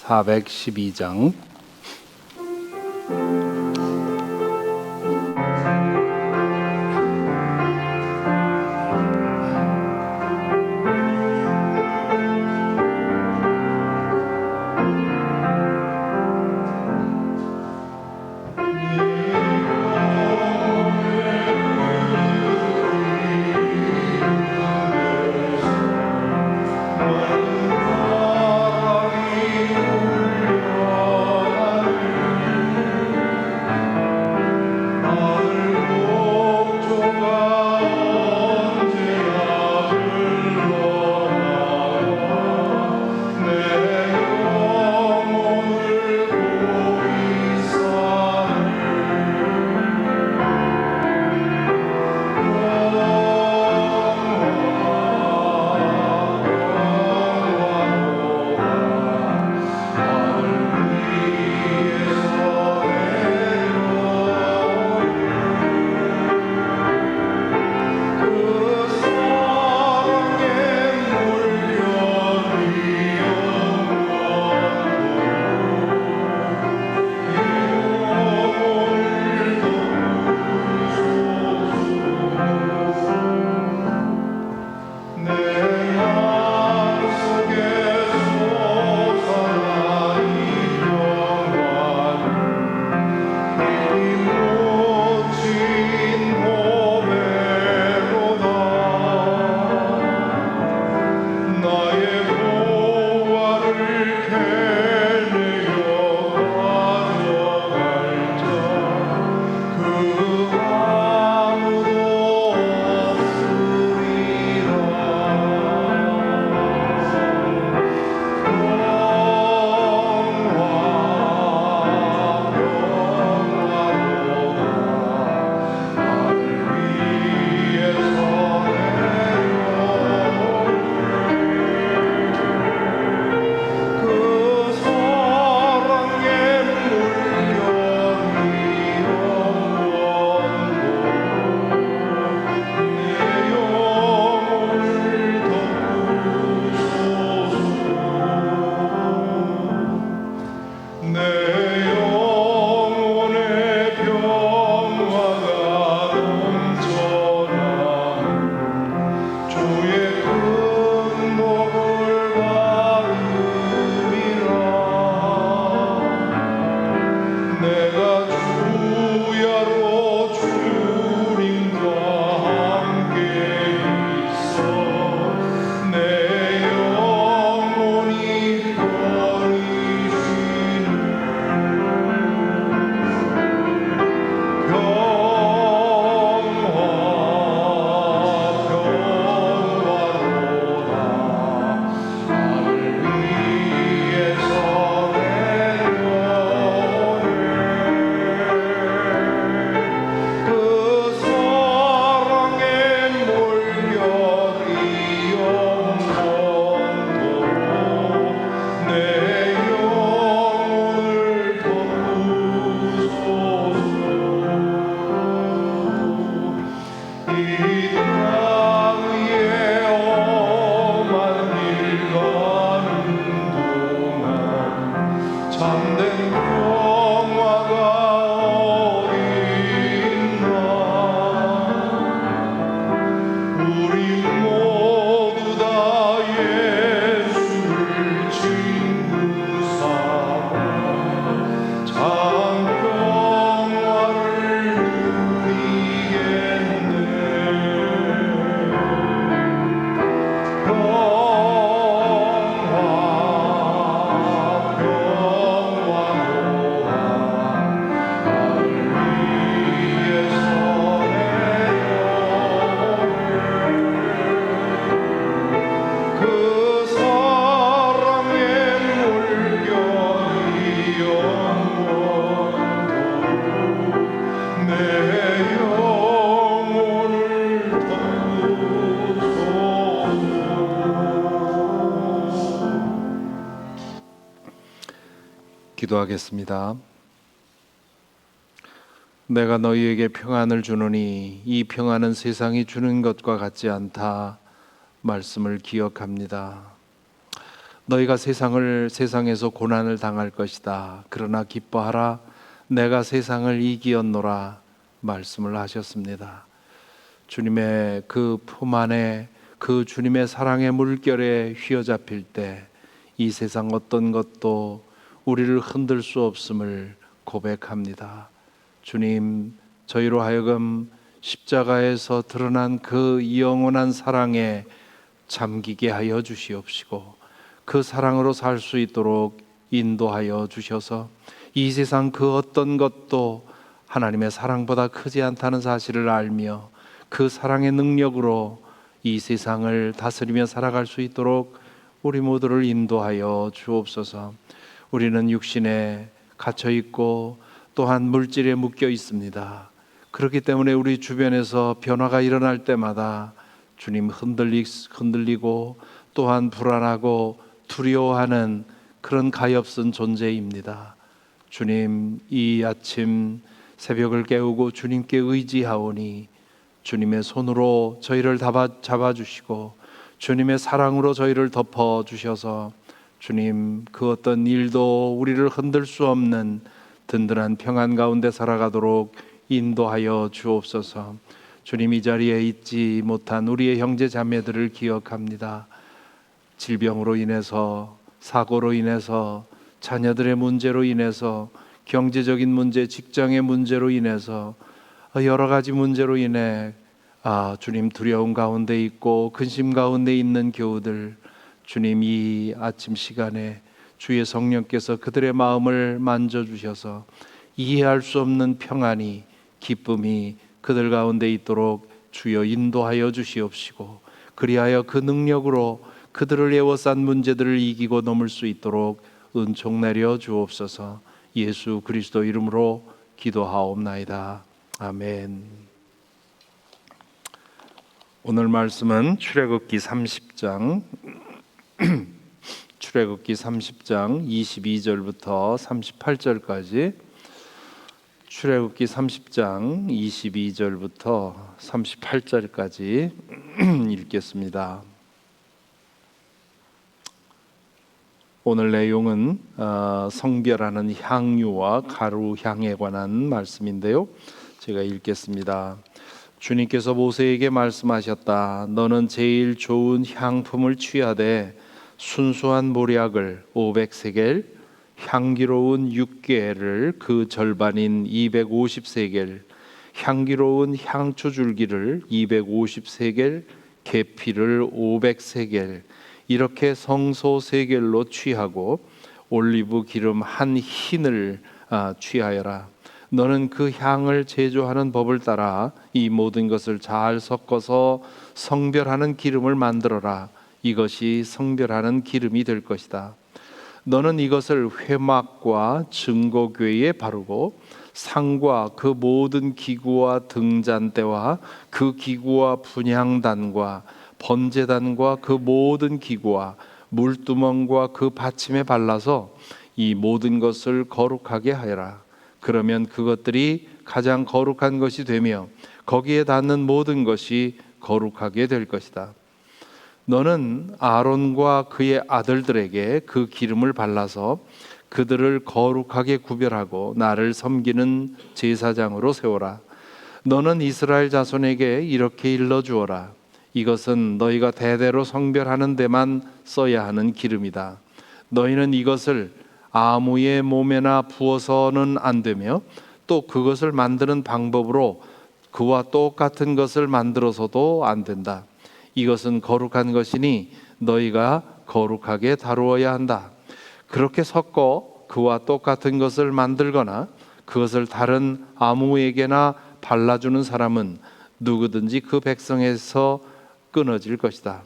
412장. 기도하겠습니다. 내가 너희에게 평안을 주노니 이 평안은 세상이 주는 것과 같지 않다 말씀을 기억합니다. 너희가 세상에서 고난을 당할 것이다. 그러나 기뻐하라. 내가 세상을 이기었노라 말씀을 하셨습니다. 주님의 그 품 안에 그 주님의 사랑의 물결에 휘어잡힐 때 이 세상 어떤 것도 우리를 흔들 수 없음을 고백합니다. 주님, 저희로 하여금 십자가에서 드러난 그 영원한 사랑에 잠기게 하여 주시옵시고 그 사랑으로 살 수 있도록 인도하여 주셔서 이 세상 그 어떤 것도 하나님의 사랑보다 크지 않다는 사실을 알며 그 사랑의 능력으로 이 세상을 다스리며 살아갈 수 있도록 우리 모두를 인도하여 주옵소서. 우리는 육신에 갇혀 있고 또한 물질에 묶여 있습니다. 그렇기 때문에 우리 주변에서 변화가 일어날 때마다 주님 흔들리고 또한 불안하고 두려워하는 그런 가엾은 존재입니다. 주님, 이 아침 새벽을 깨우고 주님께 의지하오니 주님의 손으로 저희를 잡아주시고 주님의 사랑으로 저희를 덮어주셔서 주님, 그 어떤 일도 우리를 흔들 수 없는 든든한 평안 가운데 살아가도록 인도하여 주옵소서. 주님, 이 자리에 있지 못한 우리의 형제 자매들을 기억합니다. 질병으로 인해서, 사고로 인해서, 자녀들의 문제로 인해서, 경제적인 문제, 직장의 문제로 인해서, 여러 가지 문제로 인해 주님, 두려움 가운데 있고 근심 가운데 있는 교우들, 주님, 이 아침 시간에 주의 성령께서 그들의 마음을 만져주셔서 이해할 수 없는 평안이, 기쁨이 그들 가운데 있도록 주여 인도하여 주시옵시고 그리하여 그 능력으로 그들을 에워싼 문제들을 이기고 넘을 수 있도록 은총 내려 주옵소서. 예수 그리스도 이름으로 기도하옵나이다. 아멘. 오늘 말씀은 출애굽기 30장 출애굽기 30장 22절부터 38절까지 출애굽기 30장 22절부터 38절까지 읽겠습니다. 오늘 내용은 성별하는 향유와 가루 향에 관한 말씀인데요. 제가 읽겠습니다. 주님께서 모세에게 말씀하셨다. 너는 제일 좋은 향품을 취하되 순수한 모략을 500세겔, 향기로운 육개를 그 절반인 250세겔, 향기로운 향초 줄기를 250세겔, 계피를 500세겔, 이렇게 성소 세겔로 취하고 올리브 기름 한 흰을 취하여라. 너는 그 향을 제조하는 법을 따라 이 모든 것을 잘 섞어서 성별하는 기름을 만들어라. 이것이 성별하는 기름이 될 것이다. 너는 이것을 회막과 증거궤에 바르고 상과 그 모든 기구와 등잔대와 그 기구와 분향단과 번제단과 그 모든 기구와 물두멍과 그 받침에 발라서 이 모든 것을 거룩하게 하여라. 그러면 그것들이 가장 거룩한 것이 되며 거기에 닿는 모든 것이 거룩하게 될 것이다. 너는 아론과 그의 아들들에게 그 기름을 발라서 그들을 거룩하게 구별하고 나를 섬기는 제사장으로 세워라. 너는 이스라엘 자손에게 이렇게 일러주어라. 이것은 너희가 대대로 성별하는 데만 써야 하는 기름이다. 너희는 이것을 아무의 몸에나 부어서는 안 되며 또 그것을 만드는 방법으로 그와 똑같은 것을 만들어서도 안 된다. 이것은 거룩한 것이니 너희가 거룩하게 다루어야 한다. 그렇게 섞어 그와 똑같은 것을 만들거나 그것을 다른 아무에게나 발라주는 사람은 누구든지 그 백성에서 끊어질 것이다.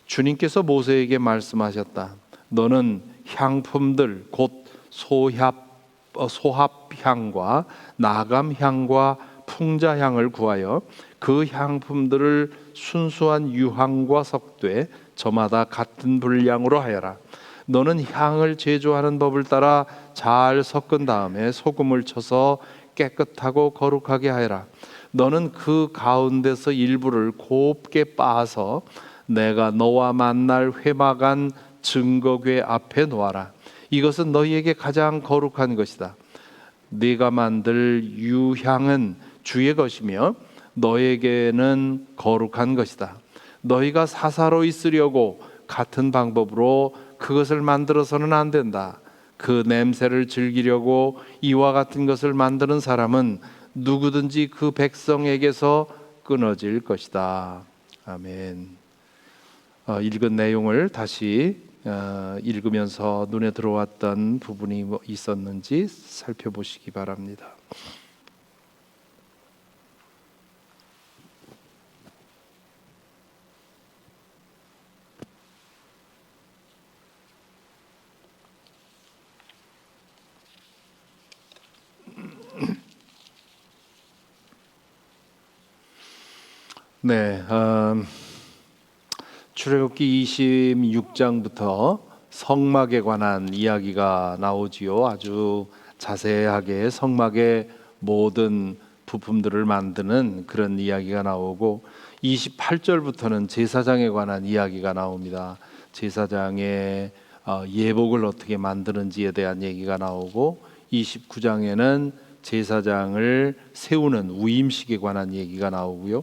주님께서 모세에게 말씀하셨다. 너는 향품들 곧 소합향과 나감향과 풍자향을 구하여 그 향품들을 순수한 유황과 섞되 저마다 같은 분량으로 하여라. 너는 향을 제조하는 법을 따라 잘 섞은 다음에 소금을 쳐서 깨끗하고 거룩하게 하여라. 너는 그 가운데서 일부를 곱게 빻아서 내가 너와 만날 회막 안 증거궤 앞에 놓아라. 이것은 너희에게 가장 거룩한 것이다. 네가 만들 유향은 주의 것이며 너에게는 거룩한 것이다. 너희가 사사로 있으려고 같은 방법으로 그것을 만들어서는 안 된다. 그 냄새를 즐기려고 이와 같은 것을 만드는 사람은 누구든지 그 백성에게서 끊어질 것이다. 아멘. 읽은 내용을 다시 읽으면서 눈에 들어왔던 부분이 뭐 있었는지 살펴보시기 바랍니다. 네, 출애굽기 26장부터 성막에 관한 이야기가 나오지요. 아주 자세하게 성막의 모든 부품들을 만드는 그런 이야기가 나오고, 28절부터는 제사장에 관한 이야기가 나옵니다. 제사장의 예복을 어떻게 만드는지에 대한 얘기가 나오고, 29장에는 제사장을 세우는 위임식에 관한 얘기가 나오고요.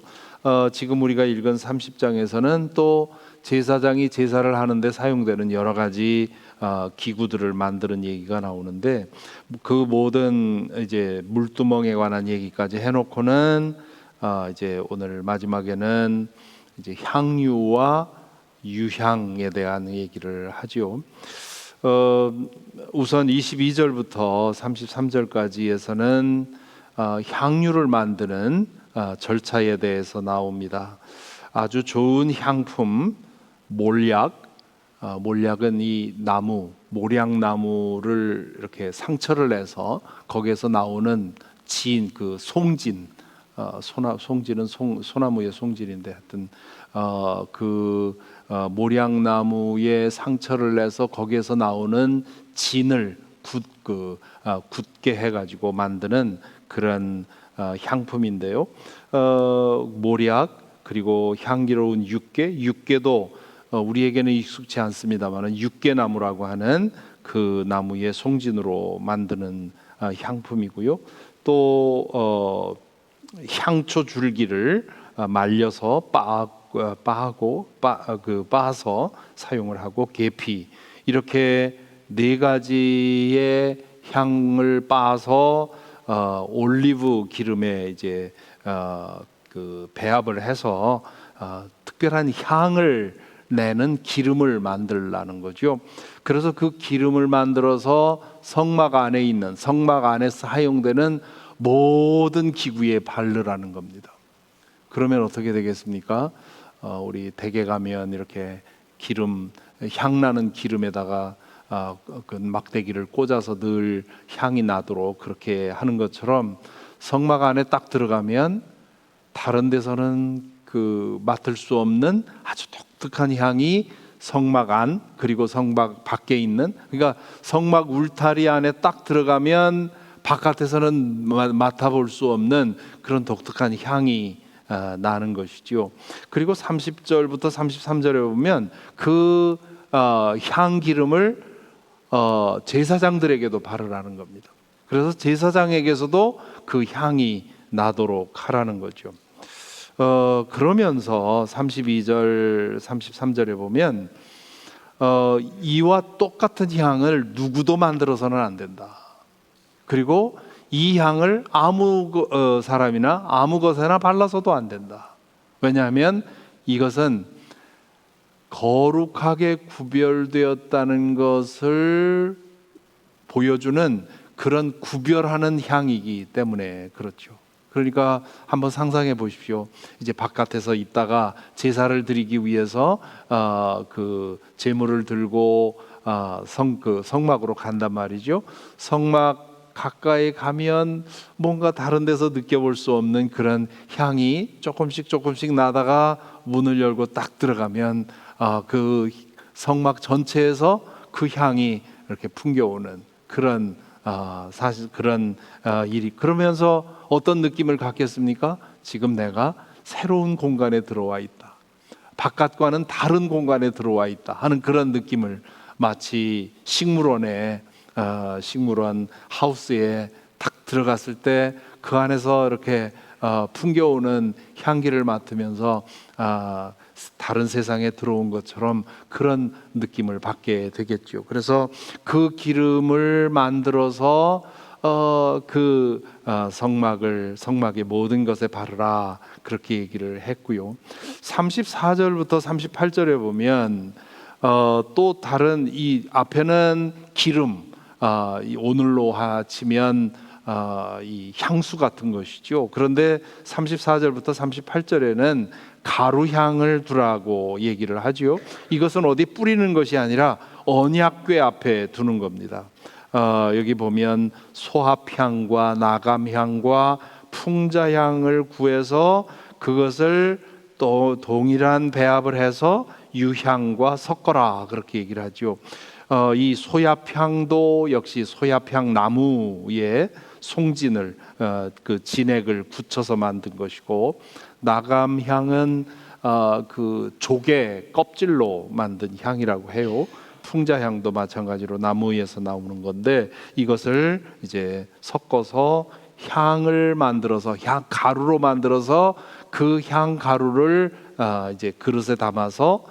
지금 우리가 읽은 30장에서는 또 제사장이 제사를 하는데 사용되는 여러 가지 기구들을 만드는 얘기가 나오는데, 그 모든 이제 물두멍에 관한 얘기까지 해놓고는 이제 오늘 마지막에는 이제 향유와 유향에 대한 얘기를 하지요. 우선 22절부터 33절까지에서는 향유를 만드는 절차에 대해서 나옵니다. 아주 좋은 향품 몰약, 몰약은 이 나무, 몰약나무를 이렇게 상처를 내서 거기에서 나오는 진, 그 송진, 송진은 소나무의 송진인데 하여튼 몰약나무에 상처를 내서 거기에서 나오는 진을 굳게 해가지고 만드는 그런 향품인데요. 몰약 그리고 향기로운 육개도 우리에게는 익숙치 않습니다만 육개나무라고 하는 그 나무의 송진으로 만드는 향품이고요. 또 향초 줄기를 말려서 빻아서 사용을 하고, 계피, 이렇게 네 가지의 향을 빻아서 올리브 기름에 이제 그 배합을 해서 특별한 향을 내는 기름을 만들라는 거죠. 그래서 그 기름을 만들어서 성막 안에 사용되는 모든 기구에 바르라는 겁니다. 그러면 어떻게 되겠습니까? 우리 댁에 가면 이렇게 향나는 기름에다가 그 막대기를 꽂아서 늘 향이 나도록 그렇게 하는 것처럼, 성막 안에 딱 들어가면 다른 데서는 그 맡을 수 없는 아주 독특한 향이 성막 안, 그리고 성막 밖에 있는, 그러니까 성막 울타리 안에 딱 들어가면 바깥에서는 맡아볼 수 없는 그런 독특한 향이 나는 것이죠. 그리고 30절부터 33절에 보면 그 향기름을 제사장들에게도 바르라는 겁니다. 그래서 제사장에게서도 그 향이 나도록 하라는 거죠. 그러면서 32절 33절에 보면 이와 똑같은 향을 누구도 만들어서는 안 된다. 그리고 이 향을 아무 사람이나 아무 것에나 발라서도 안 된다. 왜냐하면 이것은 거룩하게 구별되었다는 것을 보여주는 그런 구별하는 향이기 때문에 그렇죠. 그러니까 한번 상상해 보십시오. 이제 바깥에서 있다가 제사를 드리기 위해서 그 제물을 들고 성막으로 간단 말이죠. 성막 가까이 가면 뭔가 다른 데서 느껴볼 수 없는 그런 향이 조금씩 나다가 문을 열고 딱 들어가면 그 성막 전체에서 그 향이 이렇게 풍겨오는 그런 사실 그런 일이, 그러면서 어떤 느낌을 갖겠습니까? 지금 내가 새로운 공간에 들어와 있다. 바깥과는 다른 공간에 들어와 있다 하는 그런 느낌을 마치 식물원 하우스에 딱 들어갔을 때 그 안에서 이렇게 풍겨오는 향기를 맡으면서 다른 세상에 들어온 것처럼 그런 느낌을 받게 되겠죠. 그래서 그 기름을 만들어서 성막의 모든 것에 바르라 그렇게 얘기를 했고요. 34절부터 38절에 보면 또 다른 이 앞에는 기름, 오늘로 치면 이 향수 같은 것이죠. 그런데 34절부터 38절에는 가루향을 두라고 얘기를 하죠. 이것은 어디 뿌리는 것이 아니라 언약궤 앞에 두는 겁니다. 여기 보면 소합향과 나감향과 풍자향을 구해서 그것을 또 동일한 배합을 해서 유향과 섞어라 그렇게 얘기를 하죠. 이 소합향도 역시 소합향 나무의 송진을 그 진액을 굳혀서 만든 것이고, 나감향은 그 조개 껍질로 만든 향이라고 해요. 풍자향도 마찬가지로 나무 위에서 나오는 건데, 이것을 이제 섞어서 향을 만들어서 향 가루로 만들어서 그 향 가루를 이제 그릇에 담아서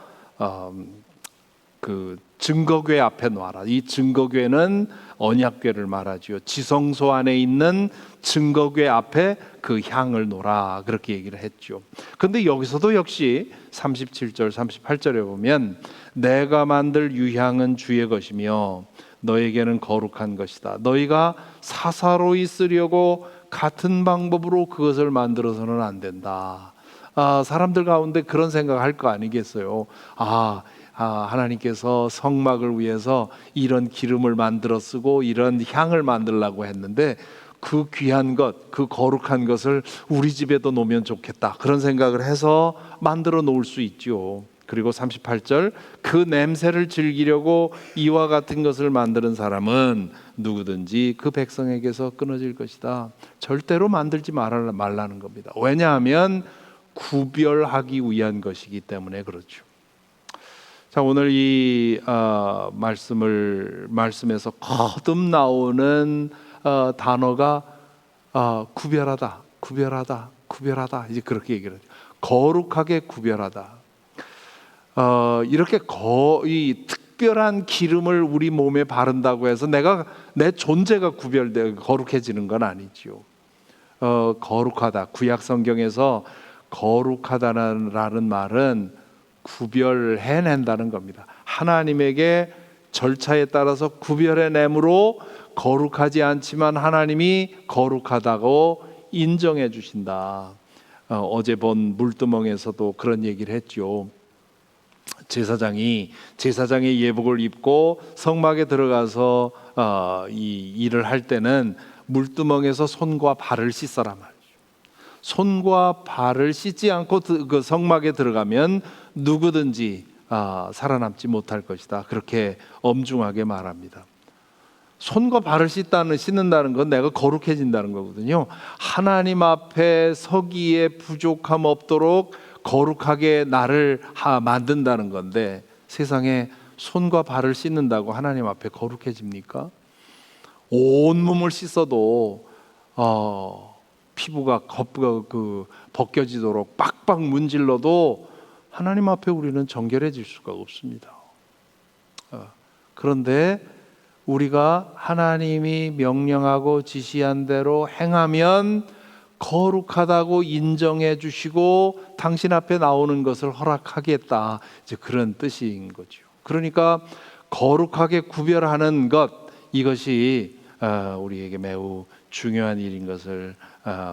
그 증거궤 앞에 놔라. 이 증거궤는 언약궤를 말하죠. 지성소 안에 있는 증거궤 앞에 그 향을 놓으라 그렇게 얘기를 했죠. 근데 여기서도 역시 37절 38절에 보면 내가 만들 유향은 주의 것이며 너에게는 거룩한 것이다. 너희가 사사로이 쓰려고 같은 방법으로 그것을 만들어서는 안 된다. 사람들 가운데 그런 생각할 거 아니겠어요? 하나님께서 성막을 위해서 이런 기름을 만들어 쓰고 이런 향을 만들려고 했는데 그 귀한 것, 그 거룩한 것을 우리 집에도 놓으면 좋겠다 그런 생각을 해서 만들어 놓을 수 있죠. 그리고 38절 그 냄새를 즐기려고 이와 같은 것을 만드는 사람은 누구든지 그 백성에게서 끊어질 것이다. 절대로 만들지 말라는 겁니다. 왜냐하면 구별하기 위한 것이기 때문에 그렇죠. 자, 오늘 이 말씀에서 거듭 나오는 단어가 구별하다, 구별하다, 구별하다 이제 그렇게 얘기를 하죠. 거룩하게 구별하다. 이렇게 거의 특별한 기름을 우리 몸에 바른다고 해서 내 존재가 구별되고 거룩해지는 건 아니죠. 거룩하다. 구약 성경에서 거룩하다라는 말은 구별해낸다는 겁니다. 하나님에게 절차에 따라서 구별해내므로 거룩하지 않지만 하나님이 거룩하다고 인정해 주신다. 어제 본 물두멍에서도 그런 얘기를 했죠. 제사장이 제사장의 예복을 입고 성막에 들어가서 이 일을 할 때는 물두멍에서 손과 발을 씻어라 말이죠. 손과 발을 씻지 않고 그 성막에 들어가면 누구든지 살아남지 못할 것이다. 그렇게 엄중하게 말합니다. 손과 발을 씻는다는 건 내가 거룩해진다는 거거든요. 하나님 앞에 서기에 부족함 없도록 거룩하게 나를 만든다는 건데, 세상에 손과 발을 씻는다고 하나님 앞에 거룩해집니까? 온 몸을 씻어도 피부가 벗겨지도록 빡빡 문질러도 하나님 앞에 우리는 정결해질 수가 없습니다. 그런데 우리가 하나님이 명령하고 지시한 대로 행하면 거룩하다고 인정해 주시고 당신 앞에 나오는 것을 허락하겠다, 이제 그런 뜻인 거죠. 그러니까 거룩하게 구별하는 것, 이것이 우리에게 매우 중요한 일인 것을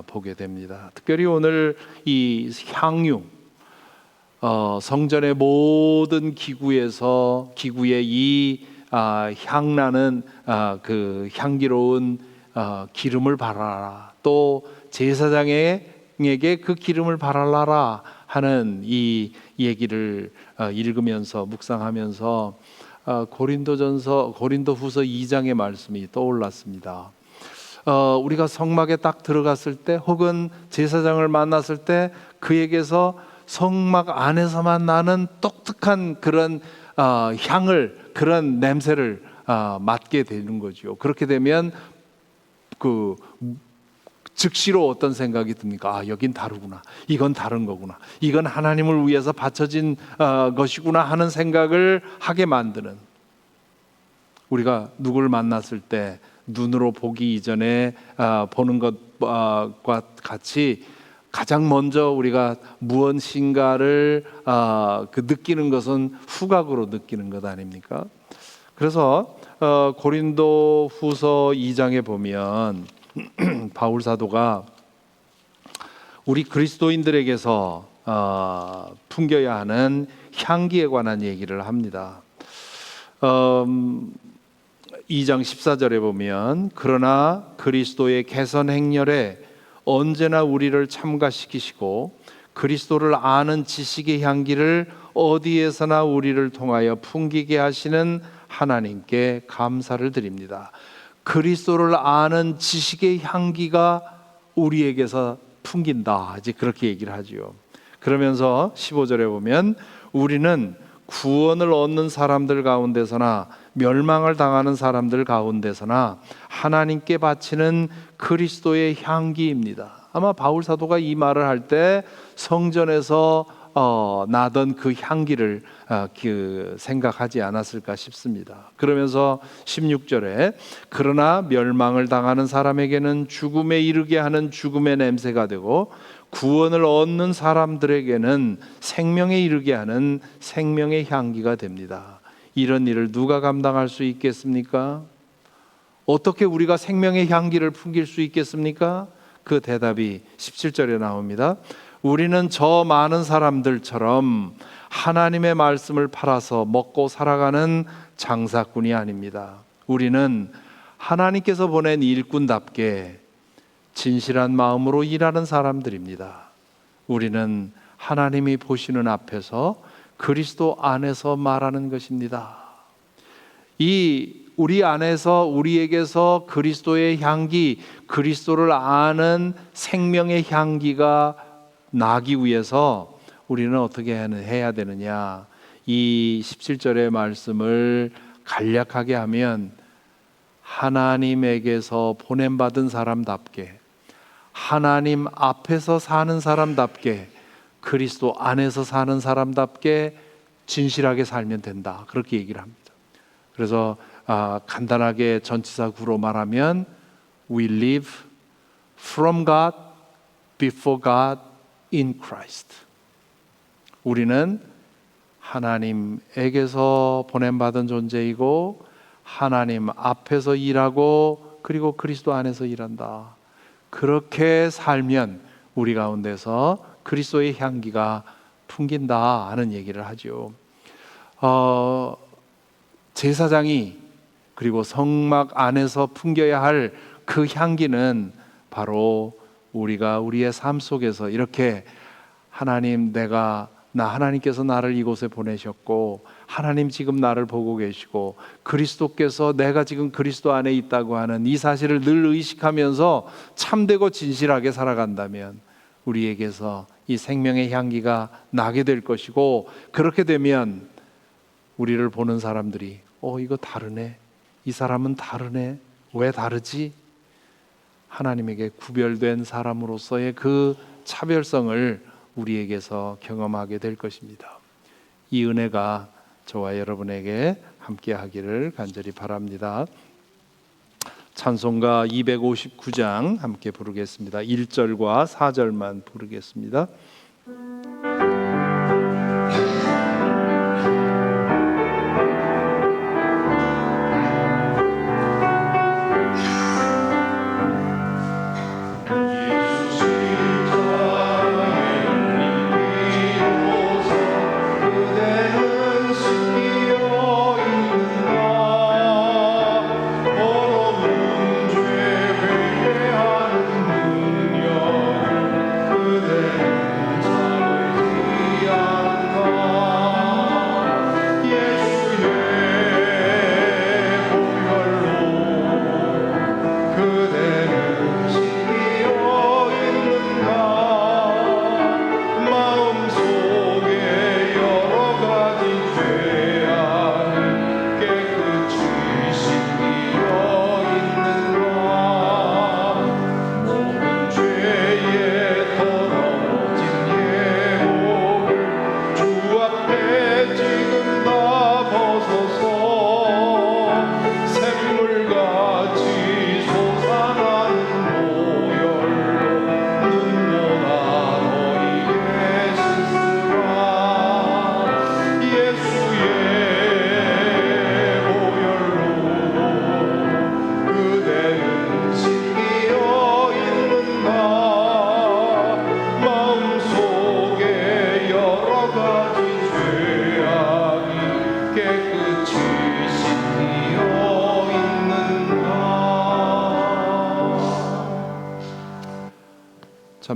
보게 됩니다. 특별히 오늘 이 향유, 성전의 모든 기구에 이 향나는 그 향기로운 기름을 바라라, 또 제사장에게 그 기름을 바라라 하는 이 얘기를 읽으면서 묵상하면서 고린도후서 2장의 말씀이 떠올랐습니다. 우리가 성막에 딱 들어갔을 때 혹은 제사장을 만났을 때 그에게서 성막 안에서만 나는 독특한 그런 향을, 그런 냄새를 맡게 되는 거죠. 그렇게 되면 그 즉시로 어떤 생각이 듭니까? 아, 여긴 다르구나. 이건 다른 거구나. 이건 하나님을 위해서 바쳐진 것이구나 하는 생각을 하게 만드는, 우리가 누구를 만났을 때 눈으로 보기 이전에 보는 것과 같이 가장 먼저 우리가 무엇인가를 느끼는 것은 후각으로 느끼는 것 아닙니까? 그래서 고린도 후서 2장에 보면 바울 사도가 우리 그리스도인들에게서 풍겨야 하는 향기에 관한 얘기를 합니다. 2장 14절에 보면 그러나 그리스도의 개선 행렬에 언제나 우리를 참가시키시고 그리스도를 아는 지식의 향기를 어디에서나 우리를 통하여 풍기게 하시는 하나님께 감사를 드립니다. 그리스도를 아는 지식의 향기가 우리에게서 풍긴다, 이제 그렇게 얘기를 하지요. 그러면서 15절에 보면 우리는 구원을 얻는 사람들 가운데서나 멸망을 당하는 사람들 가운데서나 하나님께 바치는 그리스도의 향기입니다. 아마 바울 사도가 이 말을 할 때 성전에서 나던 그 향기를 생각하지 않았을까 싶습니다. 그러면서 16절에 그러나 멸망을 당하는 사람에게는 죽음에 이르게 하는 죽음의 냄새가 되고 구원을 얻는 사람들에게는 생명에 이르게 하는 생명의 향기가 됩니다. 이런 일을 누가 감당할 수 있겠습니까? 어떻게 우리가 생명의 향기를 풍길 수 있겠습니까? 그 대답이 17절에 나옵니다. 우리는 저 많은 사람들처럼 하나님의 말씀을 팔아서 먹고 살아가는 장사꾼이 아닙니다. 우리는 하나님께서 보낸 일꾼답게 진실한 마음으로 일하는 사람들입니다. 우리는 하나님이 보시는 앞에서 그리스도 안에서 말하는 것입니다. 우리 안에서, 우리에게서 그리스도의 향기, 그리스도를 아는 생명의 향기가 나기 위해서 우리는 어떻게 해야 되느냐? 이 17절의 말씀을 간략하게 하면 하나님에게서 보냄받은 사람답게, 하나님 앞에서 사는 사람답게, 그리스도 안에서 사는 사람답게 진실하게 살면 된다, 그렇게 얘기를 합니다. 그래서 간단하게 전치사구로 말하면 We live from God, before God, in Christ. 우리는 하나님에게서 보냄받은 존재이고 하나님 앞에서 일하고 그리고 그리스도 안에서 일한다. 그렇게 살면 우리 가운데서 그리스도의 향기가 풍긴다 하는 얘기를 하죠. 제사장이 그리고 성막 안에서 풍겨야 할 그 향기는 바로 우리가 우리의 삶 속에서 이렇게 하나님께서 나를 이곳에 보내셨고 하나님 지금 나를 보고 계시고 그리스도께서 내가 지금 그리스도 안에 있다고 하는 이 사실을 늘 의식하면서 참되고 진실하게 살아간다면 우리에게서 이 생명의 향기가 나게 될 것이고, 그렇게 되면 우리를 보는 사람들이 이거 다르네, 이 사람은 다르네, 왜 다르지? 하나님에게 구별된 사람으로서의 그 차별성을 우리에게서 경험하게 될 것입니다. 이 은혜가 저와 여러분에게 함께 하기를 간절히 바랍니다. 찬송가 259장 함께 부르겠습니다. 1절과 4절만 부르겠습니다.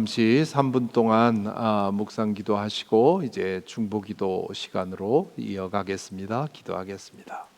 잠시 3분 동안 묵상 기도하시고 이제 중보 기도 시간으로 이어가겠습니다. 기도하겠습니다.